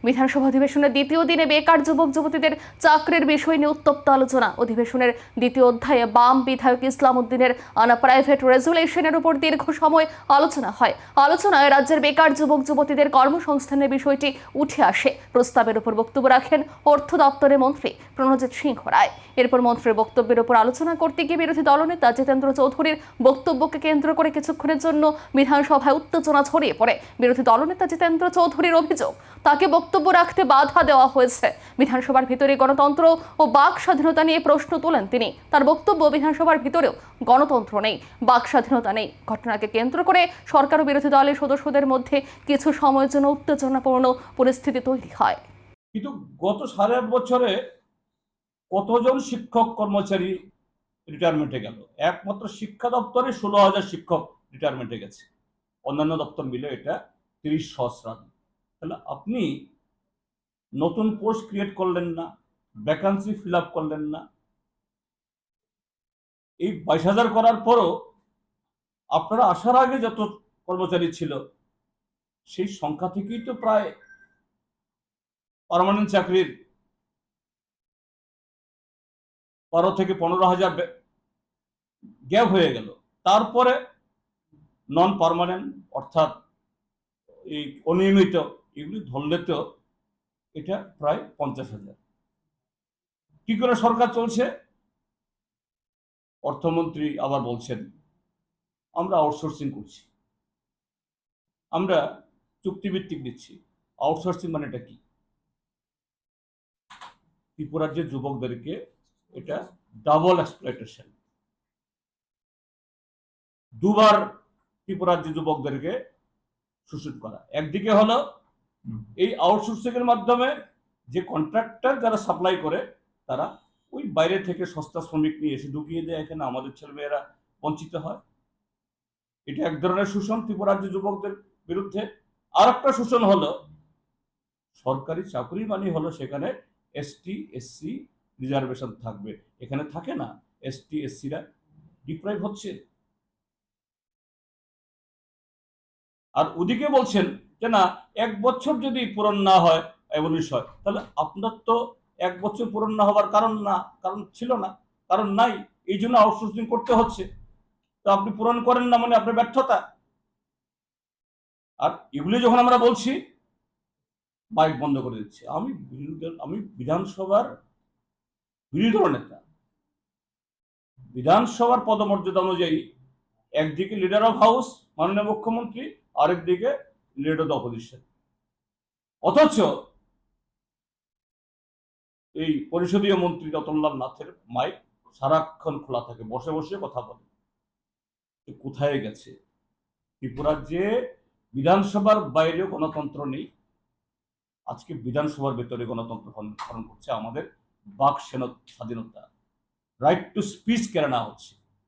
বিধানসভা অধিবেশনের দ্বিতীয় দিনে বেকার যুবক যুবতীদের চাকরির বিষয় নিয়ে উত্তপ্ত আলোচনা। অধিবেশনের দ্বিতীয় অধ্যায়ে বাম বিধায়ক ইসলাম উদ্দিনের আনা প্রাইভেট রেজুলেশনের উপর দীর্ঘ সময় আলোচনা হয়। আলোচনায় রাজ্যের বেকার যুবক যুবতীদের কর্মসংস্থানের বিষয়টি উঠে আসে। প্রস্তাবের উপর বক্তব্য রাখেন অর্থ দপ্তরের মন্ত্রী প্রণজিৎ সিংহ রায়। এরপর মন্ত্রীর বক্তব্যের উপর আলোচনা করতে গিয়ে বিরোধী দলনেতা জিতেন্দ্র চৌধুরীর বক্তব্যকে কেন্দ্র করে কিছুক্ষণের জন্য বিধানসভায় উত্তেজনা ছড়িয়ে পড়ে। বিরোধী দলনেতা জিতেন্দ্র চৌধুরীর অভিযোগ, তাকে বক্তব্য রাখতে বাধা দেওয়া হয়েছে। বিধানসভার ভিতরে গণতন্ত্র ও বাক স্বাধীনতা নিয়ে প্রশ্ন তোলেন তিনি। তার বক্তব্য, বিধানসভার ভিতরেও গণতন্ত্র নেই, বাক স্বাধীনতা নেই। ঘটনাকে কেন্দ্র করে সরকার ও বিরোধী দলের সদস্যদের মধ্যে কিছু সময়ের জন্য উত্তেজনাপূর্ণ পরিস্থিতি তৈরি হয়। কিন্তু গত 8.5 বছরে কতজন শিক্ষক কর্মচারী রিটায়ারমেন্টে গেল? একমাত্র শিক্ষা দপ্তরে 16,000 শিক্ষক রিটায়ারমেন্টে গেছে, অন্যান্য দপ্তর মিলে এটা 30 সহস্রাধিক। তাহলে আপনি নতুন পোস্ট ক্রিয়েট করলেন না, ভ্যাকান্সি ফিল আপ করলেন না। এই 22,000 করার পরও আপনারা আসার আগে যত কর্মচারী ছিল সেই সংখ্যা থেকেই তো প্রায় পার্মানেন্ট চাকরির 12 থেকে 15,000 গ্যাপ হয়ে গেল। তারপরে নন পার্মানেন্ট অর্থাৎ এই অনিয়মিত এগুলি ধরলে তো এটা প্রায় 50,000। কি করে সরকার চলছে? অর্থমন্ত্রী আবার বলছেন আমরা আউটসোর্সিং করছি, আমরা চুক্তিভিত্তিক দিচ্ছি। আউটসোর্সিং মানে এটা কি? ত্রিপুরার যে যুবকদেরকে এটা ডাবল এক্সপ্লয়টেশন। দুবার ত্রিপুরার যে যুবকদেরকে শোষণ করা। একদিকে হলো এই আউটসোর্সিং এর মাধ্যমে যে কন্ট্রাক্টর যারা সাপ্লাই করে তারা ওই বাইরে থেকে সস্তা শ্রমিক নিয়ে এসে ঢুকিয়ে দেয়, এখানে আমাদের ছেলেমেয়েরা বঞ্চিত হয়। এটা এক ধরনের শোষণ ত্রিপুরার যে যুবকদের বিরুদ্ধে। আর একটা শোষণ হলো সরকারি চাকরি মানে হলো সেখানে এসটি এসসি রিজার্ভেশন থাকবে, এখানে থাকে না। এসটি এসসিরা ডিপ্রাইভ হচ্ছে। আর ওদিকে বলছেন যে না, 1 বছর যদি পূরণ না হয় এবলিশ হয়, তাহলে আপনার তো 1 বছর পূরণ না হওয়ার কারণ ছিল না, কারণ নাই, এই জন্য আউটসোর্সিং করতে হচ্ছে। তো আপনি পূরণ করেন না মানে আপনার ব্যর্থতা। আর এগুলি যখন আমরা বলছি মাইক বন্ধ করে দিচ্ছে। আমি বিধানসভার বিরোধী দল নেতা, বিধানসভার পদমর্যাদা অনুযায়ী একদিকে লিডার অফ হাউস মাননীয় মুখ্যমন্ত্রী, আরেকদিকে লিডার অফ দ্য অপোজিশন। অথচ এই পরিষদীয় মন্ত্রী রতনলাল নাথের মাইক সারাক্ষণ খোলা থাকে, বসে বসে কথা বলে। কোথায় গেছে? ত্রিপুরার যে বিধানসভার বাইরেও গণতন্ত্র নেই, আজকে বিধানসভার ভেতরে গণতন্ত্র হরণ করছে। আমাদের বাক স্বাধীনতা, রাইট টু স্পিচ কেড়ে নেওয়া হচ্ছে।